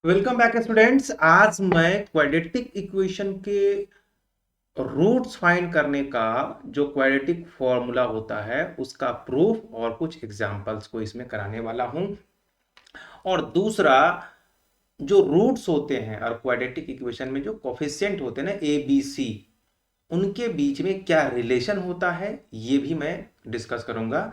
Welcome back students. आज मैं quadratic equation के रूट्स फाइंड करने का जो क्वाड्रेटिक फॉर्मूला होता है उसका प्रूफ और कुछ एग्जांपल्स को इसमें कराने वाला हूं। और दूसरा, जो रूट्स होते हैं और क्वाड्रेटिक इक्वेशन में जो कोफिशिएंट होते हैं ना, ए बी सी, उनके बीच में क्या रिलेशन होता है ये भी मैं डिस्कस करूंगा।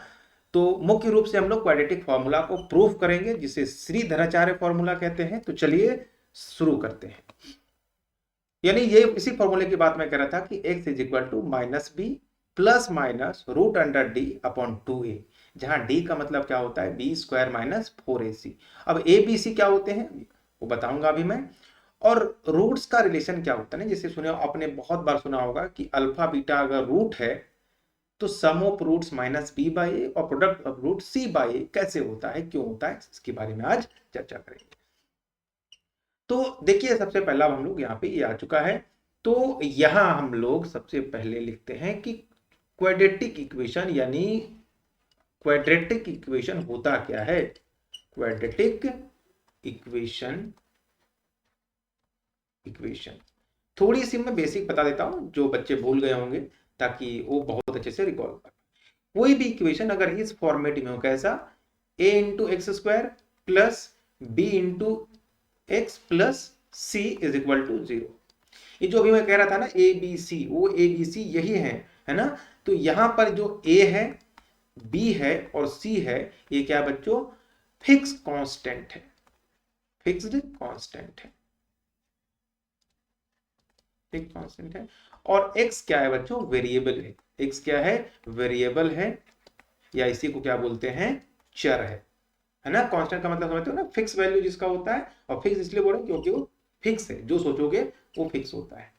तो मुख्य रूप से हम लोग क्वाड्रेटिक फॉर्मूला को प्रूफ करेंगे जिसे श्रीधराचार्य फॉर्मूला कहते हैं। तो चलिए शुरू करते हैं। यानी ये इसी फॉर्मूले की बात मैं कह रहा था कि x is equal to minus B plus minus root under D upon 2a, जहां d का मतलब क्या होता है बी स्क्वायर माइनस 4ac। अब ए बी सी क्या होते हैं वो बताऊंगा अभी मैं। और रूट्स का रिलेशन क्या होता है ना, जैसे सुने आपने बहुत बार सुना होगा कि अल्फा बीटा अगर रूट है तो sum of roots minus b by a और product of root c by a कैसे होता है, क्यों होता है, इसके बारे में आज चर्चा करेंगे। तो देखिए, सबसे पहला हम लोग यहाँ पे ये आ चुका है। तो यहां हम लोग सबसे पहले लिखते हैं कि क्वाड्रेटिक इक्वेशन, यानी क्वाड्रेटिक इक्वेशन होता क्या है। क्वाड्रेटिक इक्वेशन इक्वेशन थोड़ी सी मैं बेसिक बता देता हूं जो बच्चे भूल गए होंगे, ताकि वो बहुत अच्छे से रिकॉल कर। कोई भी इक्वेशन अगर इस फॉर्मेट में हो, कैसा, a into x square plus B into x plus C is equal to 0। ये जो अभी मैं कह रहा था ना ए बी सी, वो ए बी सी यही है ना। तो यहां पर जो ए है, बी है और सी है, ये क्या है बच्चों, फिक्स कांस्टेंट है, फिक्स्ड कांस्टेंट है, फिक्स कांस्टेंट है। और x क्या है बच्चों, वेरिएबल है। x क्या है, वेरिएबल है, या इसी को क्या बोलते हैं, चर है ना। कांस्टेंट का मतलब समझते हो ना, फिक्स वैल्यू जिसका होता है। और फिक्स इसलिए बोले क्योंकि वो फिक्स है, जो सोचोगे वो फिक्स होता है।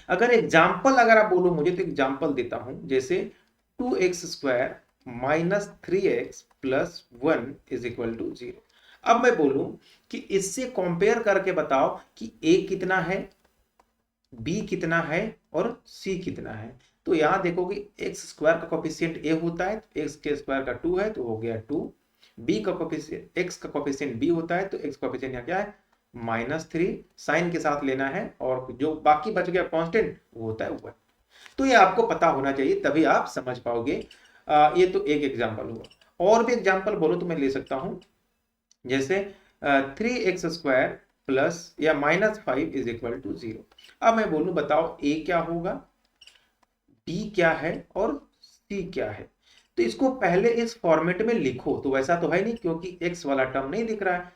अगर एग्जाम्पल अगर आप बोलो मुझे, तो एग्जाम्पल देता हूं, जैसे 2x² minus 3x plus 1 is equal to 0। अब मैं बोलूं कि इससे कंपेयर करके बताओ कि a कितना है, b कितना है और c कितना है। तो यहां देखोगे एक्स स्क्वायर का कोफिशिएंट a होता है, तो x के स्क्वायर का 2 है तो हो गया 2। b का कोफिशिएंट, x का कोफिशिएंट b होता है, तो x कोफिशिएंट यहाँ क्या है, -3। साइन के साथ लेना है और जो बाकी बच गया कांस्टेंट वो होता है 1। तो ये आपको पता होना चाहिए, तभी आप समझ पाओगे। ये तो एक एग्जांपल हुआ। और भी एग्जांपल बोलो तो मैं ले सकता हूं, जैसे 3x² प्लस या -5 इज इक्वल टू 0। अब मैं बोलूं बताओ a क्या होगा, b क्या है और c क्या है। तो इसको पहले इस फॉर्मेट में लिखो। तो वैसा तो है नहीं क्योंकि x वाला टर्म नहीं दिख रहा है,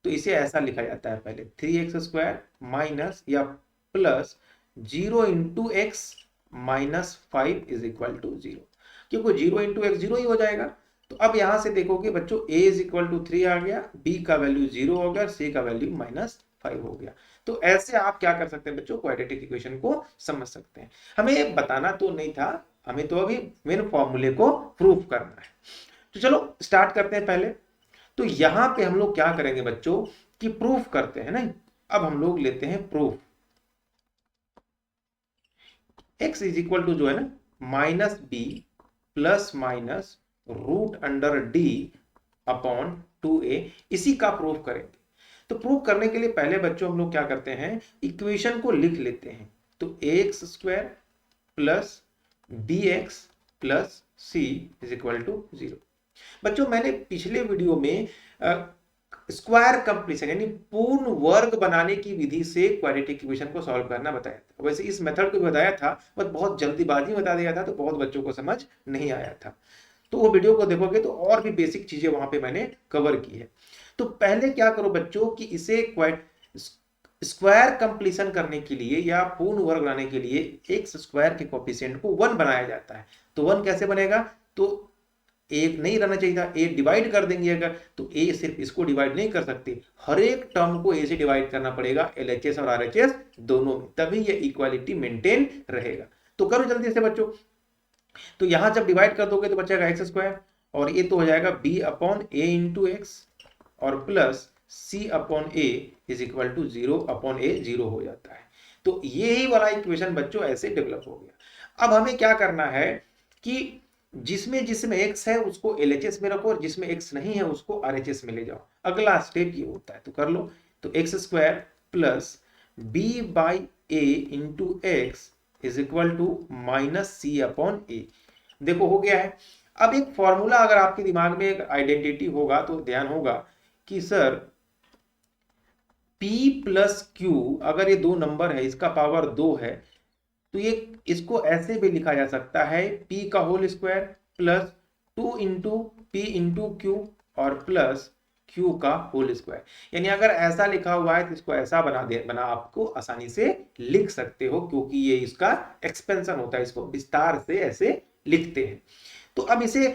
तो इसे ऐसा लिखा जाता है, पहले 3x² माइनस या plus 0 into x minus 5 is equal to 0, क्योंकि 0 इंटू एक्स 0 ही हो जाएगा। तो अब यहां से देखोगे बच्चों, a इज इक्वल टू 3 आ गया, b का वैल्यू 0 हो गया, c का वैल्यू -5 हो गया। तो ऐसे आप क्या कर सकते हैं बच्चों, क्वाड्रेटिक इक्वेशन को समझ सकते हैं। हमें बताना तो नहीं था, हमें तो अभी मेन फॉर्मूले को प्रूफ करना है। तो चलो स्टार्ट करते हैं पहले। तो यहां पे हम लोग क्या करेंगे बच्चों कि प्रूफ करते हैं ना। अब हम लोग लेते हैं proof. x is equal to जो है ना -b plus minus root under D upon 2a, इसी का प्रूफ करेंगे। तो प्रूफ करने के लिए पहले बच्चों हम लोग क्या करते हैं, इक्वेशन को लिख लेते हैं। तो ax² plus bx plus c is equal to 0। बच्चों मैंने पिछले वीडियो में स्क्वायर कंप्लीशन यानी पूर्ण वर्ग बनाने की विधि से क्वाड्रेटिक इक्वेशन को सॉल्व करना बताया था। वैसे इस मेथड को भी बताया था, बस बहुत जल्दीबाजी में बता दिया था, तो बहुत बच्चों को समझ नहीं आया था। तो वो वीडियो को देखोगे तो और भी बेसिक चीजें वहां पे मैंने कवर की है। तो पहले क्या करो बच्चों कि इसे स्क्वायर कंप्लीशन करने के लिए या पूर्ण वर्ग बनाने के लिए एक्स स्क्वायर के कोफिशिएंट को 1 बनाया जाता है। तो 1 कैसे बनेगा, तो एक नहीं रहना चाहिए था, ए डिवाइड कर देंगे अगर, तो ए सिर्फ इसको डिवाइड नहीं कर सकते, हर एक टर्म को ए से डिवाइड करना पड़ेगा, एलएचएस और आरएचएस दोनों में, तभी ये इक्वालिटी मेंटेन रहेगा। तो करो जल्दी से बच्चों। तो यहां जब डिवाइड कर दोगे तो बचेगा x² और ये तो हो जाएगा b upon a into x और plus c upon a is equal to 0 upon a, 0 हो जाता है। तो ये ही वाला इक्वेशन बच्चों ऐसे डेवलप हो गया। अब हमें क्या करना है कि जिसमें जिसमें x है उसको LHS में रखो और जिसमें x नहीं है उसको RHS में ले जाओ। अगला स्टेप ये होता है, तो कर लो। तो x square plus b by a into x is equal to minus c upon a. देखो हो गया है। अब एक फॉर्मूला अगर आपके दिमाग में एक आइडेंटिटी होगा तो ध्यान होगा कि सर P प्लस Q, अगर ये दो नंबर है, इसका पावर 2 है, तो ये इसको ऐसे भी लिखा जा सकता है P का whole square plus 2 into P into Q और प्लस Q का होल स्क्वायर। यानी अगर ऐसा लिखा हुआ है तो इसको ऐसा बना आपको आसानी से लिख सकते हो, क्योंकि ये इसका एक्सपेंशन होता है, इसको विस्तार से ऐसे लिखते हैं। तो अब इसे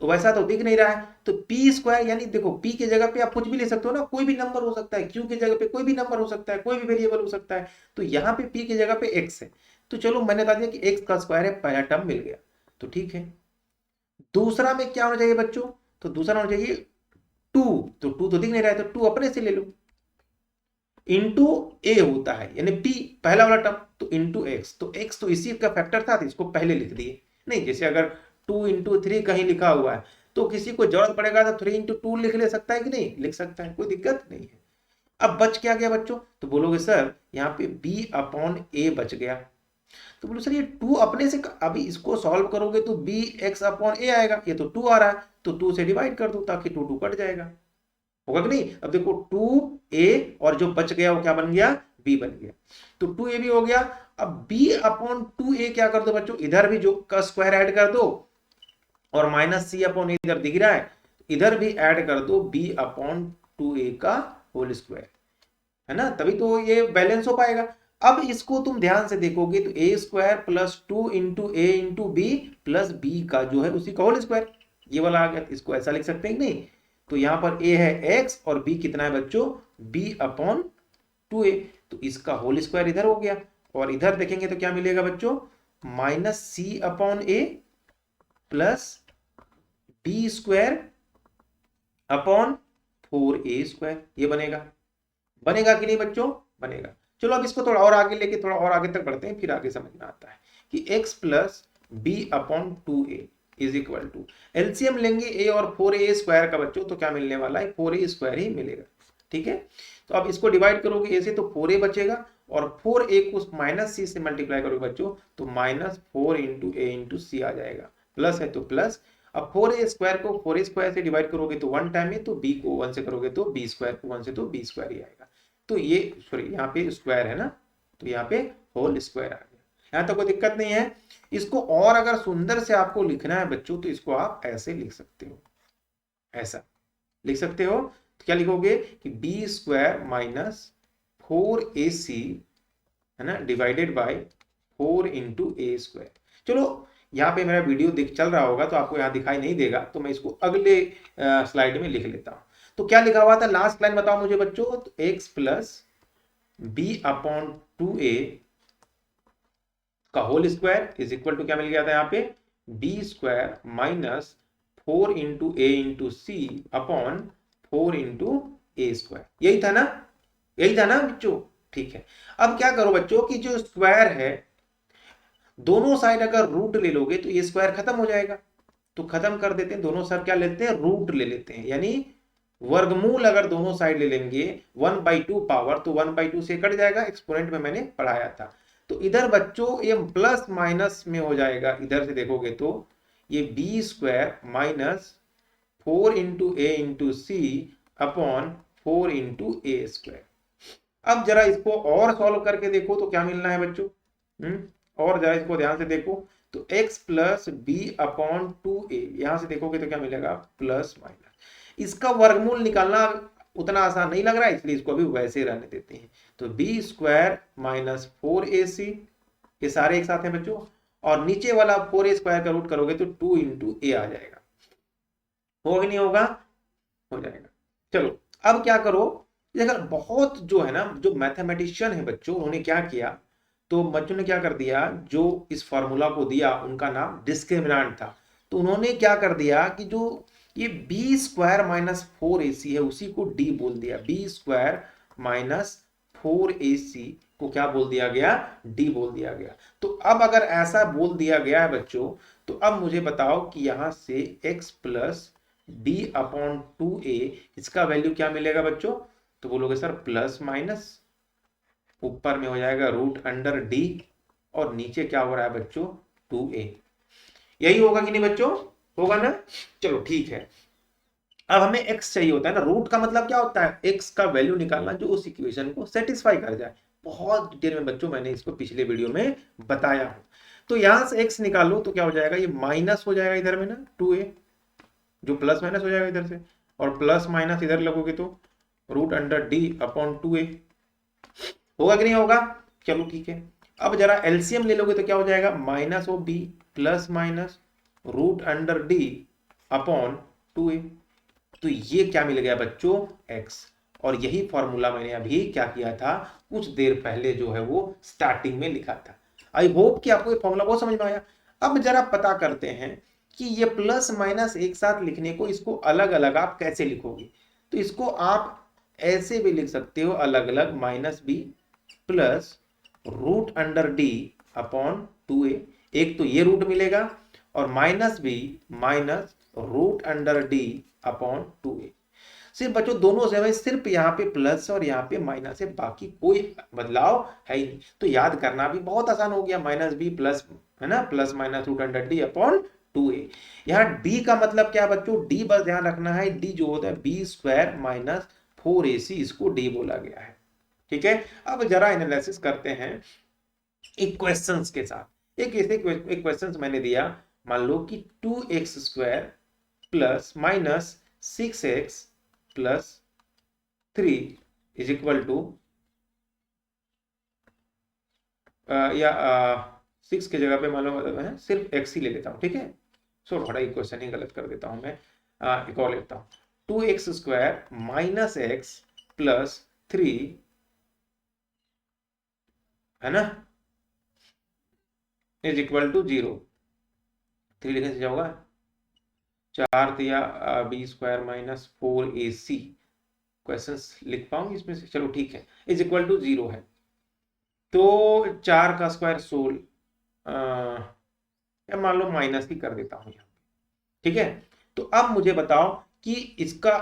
वैसा तो दिख नहीं रहा है, तो पी स्क्वायर, यानी देखो पी की जगह पे आप कुछ भी ले सकते हो ना, कोई भी नंबर हो सकता है, क्यू की जगह पे कोई भी नंबर हो सकता है, कोई भी वेरिएबल हो सकता है। तो यहाँ पे पी की जगह पे एक्स है, तो चलो मैंने बता दिया कि एक्स का स्क्वायर है, पहला टर्म मिल गया, तो ठीक है। दूसरा में क्या होना चाहिए बच्चों, तो दूसरा होना चाहिए 2, तो 2 तो दिख नहीं रहा है, तो 2 अपने से ले लो, इंटू ए होता है, यानी पी पहला वाला टर्म, तो इंटू एक्स, तो एक्स तो इसी का फैक्टर था, तो इसको पहले लिख दिए। नहीं, जैसे अगर 2 इंटू 3 कहीं लिखा हुआ है, तो किसी को जरूरत पड़ेगा तो 3 इंटू 2 लिख ले सकता है कि नहीं, लिख सकता है, कोई दिक्कत नहीं है। अब बच क्या गया बच्चों, तो बोलोगे सर यहाँ पे b अपॉन ए बच गया, तो बोलो सर ये 2 अपने से, अभी इसको सॉल्व करोगे तो बी एक्स अपॉन ए आएगा, ये तो 2 आ रहा है, तो 2 से डिवाइड कर दो ताकि 2 2 कट जाएगा, होगा कि नहीं। अब देखो 2a और जो बच गया वो क्या बन गया, b बन गया, तो 2a भी हो गया। अब b अपॉन 2a क्या कर दो बच्चों, इधर भी जो का स्क्वायर ऐड कर दो, और माइनस सी अपॉन इधर दिख रहा है, इधर भी ऐड कर दो b अपॉन 2a का होल स्क्वायर, है ना, तभी तो ये बैलेंस हो पाएगा। अब इसको तुम ध्यान से देखोगे तो ए स्क्वायर प्लस 2 इंटू ए इंटू बी प्लस बी का जो है उसी का होल स्क्वायर, ये वाला आ गया, इसको ऐसा लिख सकते हैं कि नहीं। तो यहाँ पर a है x और b कितना है बच्चों, b अपॉन 2a, तो इसका होल स्क्वायर इधर हो गया, और इधर देखेंगे तो क्या मिलेगा बच्चों, minus c upon a plus b square upon 4a square, ये बनेगा, बनेगा कि नहीं बच्चों, बनेगा। चलो अब इसको थोड़ा और आगे लेके थोड़ा और आगे तक बढ़ते हैं, फिर आगे समझ में आता है कि x plus B upon 2a is equal to, LCM लेंगे a और 4a स्क्वायर का बच्चों, तो क्या मिलने वाला है, 4a स्क्वायर ही मिलेगा, ठीक है। तो अब इसको डिवाइड करोगे a से तो 4a बचेगा, और 4a को माइनस सी से मल्टीप्लाई करोगे बच्चों, तो माइनस 4 इंटू ए इंटू सी आ जाएगा, प्लस है तो प्लस। अब 4a स्क्वायर को 4a स्क्वायर से डिवाइड करोगे तो 1 टाइम में, तो b को 1 से करोगे तो b स्क्वायर को 1 से तो b स्क्वायर ही आएगा, तो ये सॉरी यहाँ पे स्क्वायर है ना, तो यहाँ पे होल स्क्वायर आ गया, यहाँ तक कोई दिक्कत नहीं है। इसको और अगर सुंदर से आपको लिखना है बच्चों, तो इसको आप ऐसे लिख सकते हो, ऐसा लिख सकते हो, तो क्या लिखोगे कि बी स्क्वायर माइनस 4ac, है ना, divided by 4 into A square. चलो यहाँ पे मेरा वीडियो चल रहा होगा तो आपको यहाँ दिखाई नहीं देगा, तो मैं इसको अगले स्लाइड में लिख लेता हूँ। तो क्या लिखा हुआ था, लास्ट लाइन बताओ मुझे बच्चों, तो x plus B upon 2a का whole square is equal to क्या मिल गया था यहाँ पे, B square minus 4 into A into C upon 4 into A square, यही था ना, यही था ना बच्चों, ठीक है। अब क्या करो बच्चों कि जो स्क्वायर है, दोनों साइड अगर रूट ले लोगे तो ये स्क्वायर खत्म हो जाएगा, तो खत्म कर देते हैं, दोनों साइड क्या लेते हैं, रूट ले लेते हैं, यानी वर्गमूल अगर दोनों साइड ले लेंगे 1/2 पावर, तो 1/2 से कट जाएगा, एक्सपोनेंट में मैंने पढ़ाया था। तो इधर बच्चों ये प्लस माइनस में हो जाएगा, इधर से देखोगे तो ये B square minus 4 into A into C upon 4 into A square. अब जरा इसको और सॉल्व करके देखो तो क्या मिलना है बच्चों, और जरा इसको ध्यान से देखो, तो x plus B upon 2a, यहां से देखोगे तो क्या मिलेगा, प्लस माइनस, इसका वर्गमूल निकालना उतना आसान नहीं लग रहा है, इसलिए इसको अभी वैसे रहने देते हैं। तो बी स्क्वायर माइनस 4ac, ये सारे एक साथ हैं बच्चों, और नीचे वाला 4a स्क्वायर का रूट करोगे तो 2 इंटू ए आ जाएगा, होगा कि नहीं होगा, हो जाएगा। चलो अब क्या करो, अगर बहुत जो है ना, जो मैथमेटिशियन है बच्चों, उन्होंने क्या किया, तो बच्चों ने क्या कर दिया, जो इस फॉर्मूला को दिया उनका नाम डिस्क्रिमिनेंट था, तो उन्होंने क्या कर दिया कि जो ये बी स्क्वायर माइनस 4ac है उसी को डी बोल दिया, बी स्क्वायर माइनस 4ac को क्या बोल दिया गया, डी बोल दिया गया। तो अब अगर ऐसा बोल दिया गया है बच्चों, तो अब मुझे बताओ कि यहां से x plus d upon 2a, इसका वैल्यू क्या मिलेगा बच्चों? तो बोलोगे सर प्लस माइनस, ऊपर में हो जाएगा रूट अंडर d और नीचे क्या हो रहा है बच्चों? 2a। यही होगा कि नहीं बच्चों? होगा ना? चलो ठीक है। अब हमें x चाहिए होता है ना। रूट का मतलब क्या होता है? x का वैल्यू निकालना जो उस इक्वेशन को सेटिस्फाई कर जाए। बहुत डिटेल में बच्चों मैंने इसको पिछले वीडियो में बताया हूं। तो यहां से x निकालो तो क्या हो जाएगा? ये माइनस हो जाएगा इधर में ना 2a, जो प्लस माइनस हो जाएगा इधर से, और प्लस माइनस इधर लगोगे तो root under d upon 2a। होगा कि नहीं होगा? चलो ठीक है। अब जरा एलसीएम ले लोगे तो क्या हो जाएगा? Minus of b plus minus root under d upon 2a। तो ये क्या मिल गया बच्चों? x। और यही फॉर्मूला मैंने अभी क्या किया था, कुछ देर पहले जो है वो स्टार्टिंग में लिखा था। आई होप कि आपको ये फॉर्मूला बहुत समझ में आया। अब जरा पता करते हैं कि ये प्लस माइनस एक साथ लिखने को, इसको अलग अलग आप कैसे लिखोगे। तो इसको आप ऐसे भी लिख सकते हो अलग अलग, minus B plus root under D upon 2a। एक तो ये रूट मिलेगा और minus B minus root under D upon 2a। सिर्फ बच्चों दोनों से सिर्फ यहाँ पे प्लस और यहाँ पे माइनस है, बाकी कोई बदलाव है ही नहीं। तो याद करना भी बहुत आसान हो गया, माइनस बी प्लस, है ना, plus minus root under D upon 2a। यहाँ d का मतलब क्या बच्चों? d बस ध्यान रखना है, d जो होता है बी स्क्वायर माइनस 4ac, इसको d बोला गया है। ठीक है। अब जरा एनालिसिस करते हैं इक्वेशंस के साथ। एक ऐसे इक्वेशंस मैंने दिया, मान लो कि 2x square plus minus 6x plus 3 is equal to, या 6 के जगह पे मान लो मैं सिर्फ x ही ले लेता हूं। ठीक है, सो थोड़ा इक्वेशन ही गलत कर देता हूं मैं, एक और लेता हूं। 2x square minus x plus 3, है ना, इज इक्वल टू 0। 3 लिखने से क्या होगा? 4 या B square minus 4ac। Questions लिख पाऊंगी इसमें से? चलो ठीक है, इज इक्वल टू 0 है। तो 4 का स्क्वायर 16, या मान लो माइनस ही कर देता हूं यहाँ। ठीक है। तो अब मुझे बताओ कि इसका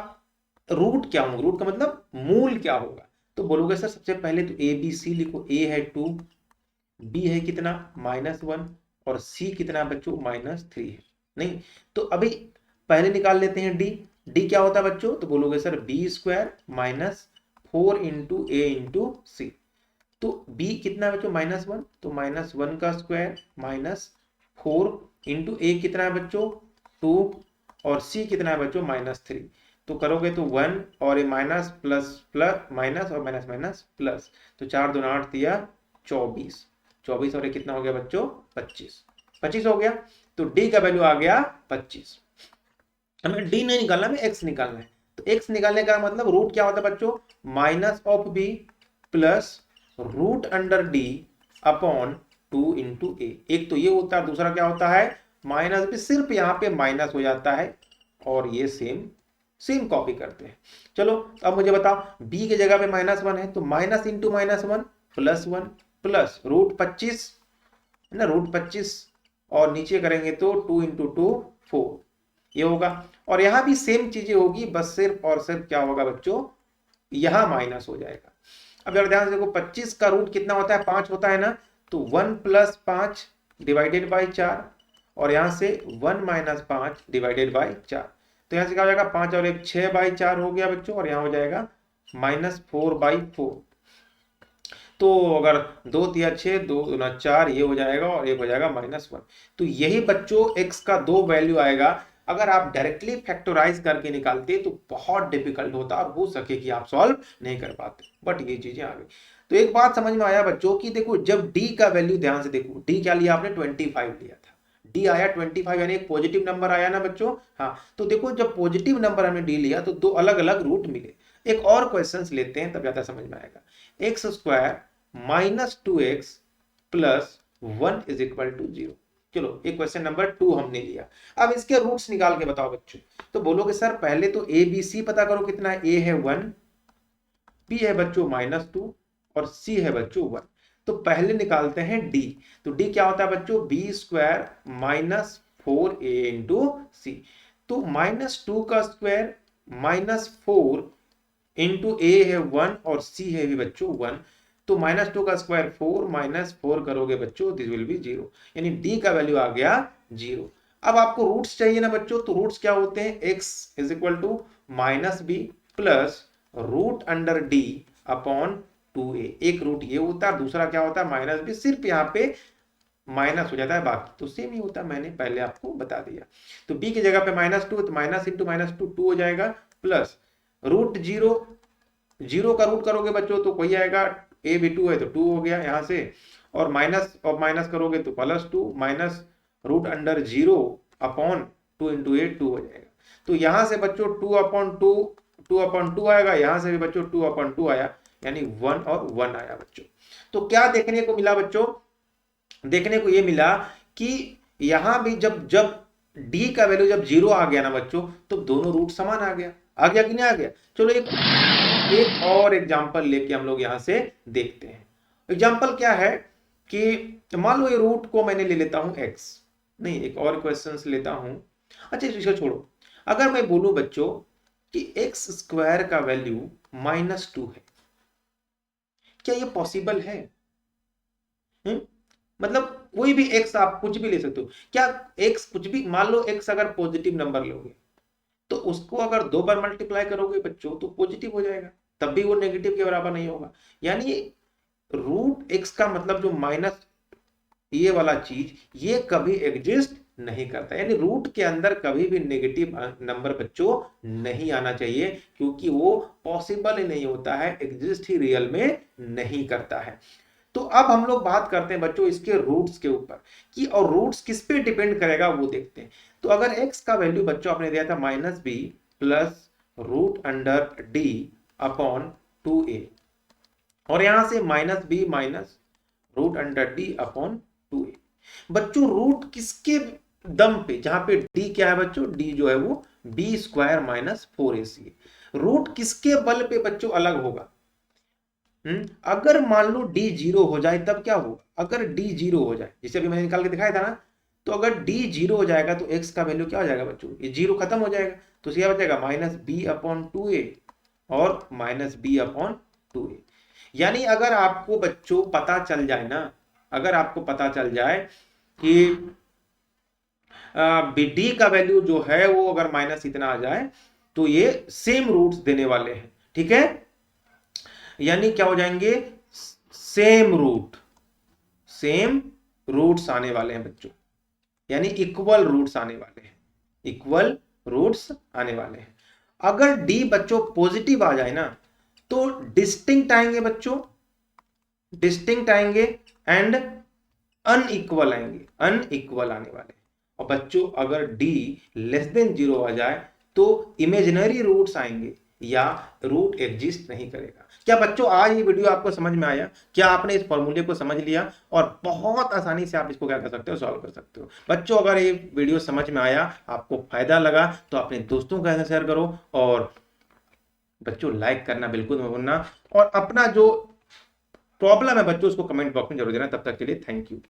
रूट क्या होगा? रूट का मतलब मूल क्या होगा? तो बोलोगे सर सबसे पहले तो ए बी सी लिखो। ए है 2, बी है कितना? -1, और सी कितना बच्चों? -3 है। नहीं, तो अभी पहले निकाल लेते हैं डी। डी क्या होता है बच्चों? तो बोलोगे sir b square minus 4 into ए इंटू सी। तो b कितना है बच्चों? -1, तो -1 का स्क्वायर माइनस 4 इंटू ए कितना है बच्चों? 2, और c कितना है बच्चों? -3। तो करोगे तो 1 और ये माइनस प्लस प्लस माइनस और माइनस माइनस प्लस, तो 4 दूना 8 दिया 24। 24 और ये कितना हो गया बच्चों? 25। 25 हो गया। तो d का वैल्यू आ गया 25। हमें d नहीं निकालना, हमें x निकालना है। तो x निकालने का मतलब रूट क्या होता है बच्चों? Minus of b plus root under D upon 2 into a. एक तो ये होता है, दूसरा क्या होता है? माइनस भी, सिर्फ यहाँ पे माइनस हो जाता है और ये सेम सेम कॉपी करते हैं। चलो अब मुझे बताओ, b के जगह पे -1 है तो माइनस इंटू -1 +1 प्लस रूट 25, है ना, रूट 25, और नीचे करेंगे तो 2 इंटू 2 4, ये होगा। और यहां भी सेम चीजें होगी, बस सिर्फ और सिर्फ क्या होगा बच्चों? यहां माइनस हो जाएगा। अब जरा ध्यान से देखो, 25 का रूट कितना होता है? 5 होता है ना, तो 1 + 5 डिवाइडेड बाई 4, और यहां से 1 - 5 डिवाइडेड बाई 4। तो यहां से क्या हो जाएगा? 5 और 1 6/4 हो गया बच्चों, और यहां हो जाएगा -4/4। तो अगर 2 × 6 2 × 4 ये हो जाएगा, और एक हो जाएगा -1। तो यही बच्चों x का 2 वैल्यू आएगा। अगर आप डायरेक्टली फैक्टराइज करके निकालते तो बहुत डिफिकल्ट होता और हो सके कि आप सॉल्व नहीं कर पाते, बट ये चीजें आ गई। तो एक बात समझ में आया बच्चों की देखो, जब d का वैल्यू, ध्यान से देखो, d क्या लिया आपने? 25 लिया था। d आया 25, यानी एक पॉजिटिव नंबर आया ना बच्चों। हाँ, तो देखो जब पॉजिटिव नंबर हमने d लिया तो दो अलग अलग रूट मिले। एक और क्वेश्चन लेते हैं तब ज्यादा समझ में आएगा। x square -2x plus 1 is equal to 0। चलो एक क्वेश्चन नंबर 2 हमने लिया। अब इसके रूट्स निकाल के बताओ बच्चों। तो बोलोगे सर पहले तो ए बी सी पता करो कितना है। ए है 1, बी है बच्चों -2, और सी है बच्चों 1। तो पहले निकालते हैं डी। तो डी क्या होता है बच्चों? B square -4a into c. तो -2 का स्क्वायर -4 इंटू ए है 1 और सी है भी बच्चों 1, तो -2 का स्क्वायर 4 -4 करोगे बच्चों, दिस विल बी 0, यानी डी का वैल्यू आ गया 0। अब आपको रूट्स चाहिए ना बच्चों, तो रूट्स क्या होते हैं, x is equal to -b plus root under D upon 2a। एक रूट ये होता है, दूसरा क्या होता है -b, सिर्फ यहाँ पे माइनस हो जाता है, बाकी तो सेम ही होता है, मैंने पहले आपको बता दिया। तो b की जगह पे -2, तो माइनस इंटू -2 2 हो जाएगा, प्लस रूट 0, 0 का रूट करोगे बच्चों तो कोई आएगा, a भी 2 है तो 2 हो गया यहाँ से, और माइनस करोगे तो +2 minus root under 0 upon 2 into 8 2 हो जाएगा। तो यहाँ से बच्चों 2/2 आएगा, यहाँ से भी बच्चों 2/2 आया, यानी 1 और 1 आया बच्चों। तो क्या देखने को मिला बच्चों, देखने को ये मिला कि यहां भी जब जब d का वैल्यू जब 0 आ गया ना बच्चों, तो दोनों रूट समान आ गया कि नहीं आ गया। चलो एक और एग्जांपल लेके हम लोग यहां से देखते हैं। एग्जांपल क्या है कि मान लो ये रूट को मैंने ले लेता हूं x, नहीं एक और क्वेश्चन लेता हूं। अच्छा इसको छोड़ो, अगर मैं बोलूं बच्चों कि x स्क्वायर का वैल्यू -2 है, क्या ये पॉसिबल है? मतलब कोई भी x आप कुछ भी ले सकते हो, क्या x कुछ भी, मान लो x अगर पॉजिटिव नंबर लोगे तो उसको अगर 2 बार मल्टीप्लाई करोगे बच्चों तो पॉजिटिव हो जाएगा, तब भी वो नेगेटिव के बराबर नहीं होगा। यानी रूट x का मतलब जो माइनस ये वाला चीज, ये कभी एग्जिस्ट नहीं करता, यानी रूट के अंदर कभी भी नेगेटिव नंबर बच्चों नहीं आना चाहिए, क्योंकि वो पॉसिबल ही नहीं होता है, एग्जिस्ट ही रियल में नहीं करता है। तो अब हम लोग बात करते हैं बच्चों इसके रूट्स के ऊपर कि, और रूट्स किस पे डिपेंड करेगा वो देखते हैं। तो अगर x का वैल्यू बच्चों आपने दिया था -b plus root under d upon 2a, और यहां से -b minus root under d upon 2a, बच्चों रूट किसके दम पे, जहां पे d क्या है बच्चों, d जो है वो b स्क्वायर माइनस 4ac है, रूट किसके बल पे बच्चों अलग होगा। अगर मान लो d 0 हो जाए तब क्या होगा, अगर d 0 हो जाए, जैसे अभी मैंने निकाल के दिखाया था ना, तो अगर d 0 हो जाएगा तो x का वैल्यू क्या हो जाएगा बच्चों, ये 0 खत्म हो जाएगा, तो क्या बचेगा -b अपॉन 2a और -b अपॉन 2a। यानी अगर आपको बच्चों पता चल जाए ना, अगर आपको पता चल जाए कि d का वैल्यू जो है वो अगर माइनस इतना आ जाए, तो ये सेम रूट्स देने वाले हैं, ठीक है, यानी क्या हो जाएंगे, सेम रूट्स आने वाले हैं बच्चों, यानी इक्वल रूट्स आने वाले हैं, इक्वल रूट्स आने वाले हैं। अगर d बच्चों पॉजिटिव आ जाए ना, तो डिस्टिंक्ट आएंगे बच्चों, डिस्टिंक्ट आएंगे एंड अनइक्वल आएंगे, अनइक्वल आने वाले हैं। और बच्चों अगर d लेस देन 0 आ जाए तो इमेजिनरी रूट्स आएंगे या रूट एग्जिस्ट नहीं करेगा। क्या बच्चों आज ये वीडियो आपको समझ में आया, क्या आपने इस फॉर्मूले को समझ लिया, और बहुत आसानी से आप इसको क्या कर सकते हो, सॉल्व कर सकते हो। बच्चों अगर ये वीडियो समझ में आया, आपको फायदा लगा, तो अपने दोस्तों के साथ शेयर करो, और बच्चों लाइक करना बिल्कुल मत भूलना, और अपना जो प्रॉब्लम है बच्चों उसको कमेंट बॉक्स में जरूर देना। तब तक के लिए थैंक यू।